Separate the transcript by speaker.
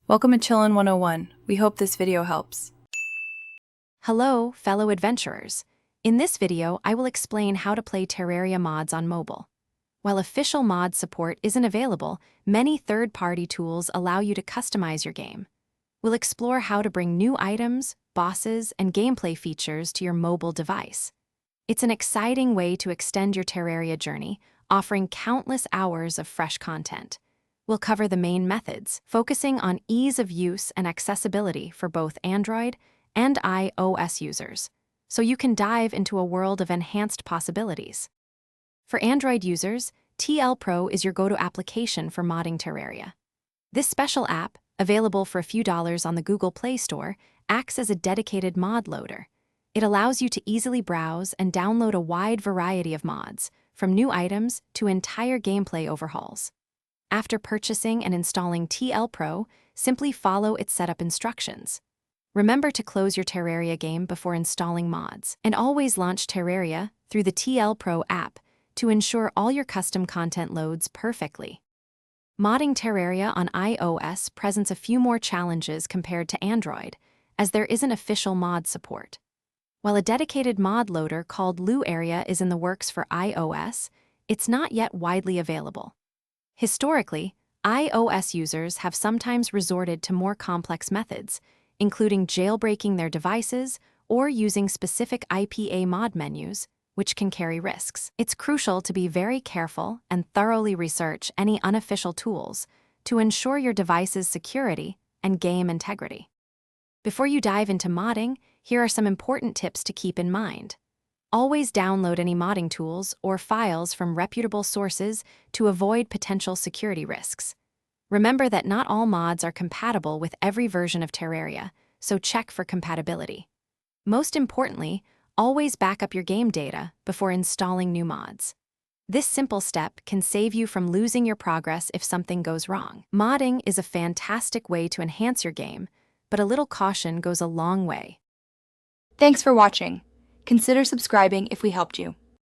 Speaker 1: Welcome to Chillin' 101. We hope this video helps.
Speaker 2: Hello, fellow adventurers. In this video, I will explain how to play Terraria mods on mobile. While official mod support isn't available, many third-party tools allow you to customize your game. We'll explore how to bring new items, bosses, and gameplay features to your mobile device. It's an exciting way to extend your Terraria journey, offering countless hours of fresh content. We'll cover the main methods, focusing on ease of use and accessibility for both Android and iOS users, so you can dive into a world of enhanced possibilities. For Android users, TL Pro is your go-to application for modding Terraria. This special app, available for a few dollars on the Google Play Store, acts as a dedicated mod loader. It allows you to easily browse and download a wide variety of mods, from new items to entire gameplay overhauls. After purchasing and installing TL Pro, simply follow its setup instructions. Remember to close your Terraria game before installing mods, and always launch Terraria through the TL Pro app to ensure all your custom content loads perfectly. Modding Terraria on iOS presents a few more challenges compared to Android, as there isn't official mod support. While a dedicated mod loader called Loo Area is in the works for iOS, it's not yet widely available. Historically, iOS users have sometimes resorted to more complex methods, including jailbreaking their devices or using specific IPA mod menus, which can carry risks. It's crucial to be very careful and thoroughly research any unofficial tools to ensure your device's security and game integrity. Before you dive into modding, here are some important tips to keep in mind. Always download any modding tools or files from reputable sources to avoid potential security risks. Remember that not all mods are compatible with every version of Terraria, so check for compatibility. Most importantly, always back up your game data before installing new mods. This simple step can save you from losing your progress if something goes wrong. Modding is a fantastic way to enhance your game, but a little caution goes a long way.
Speaker 1: Thanks for watching. Consider subscribing if we helped you.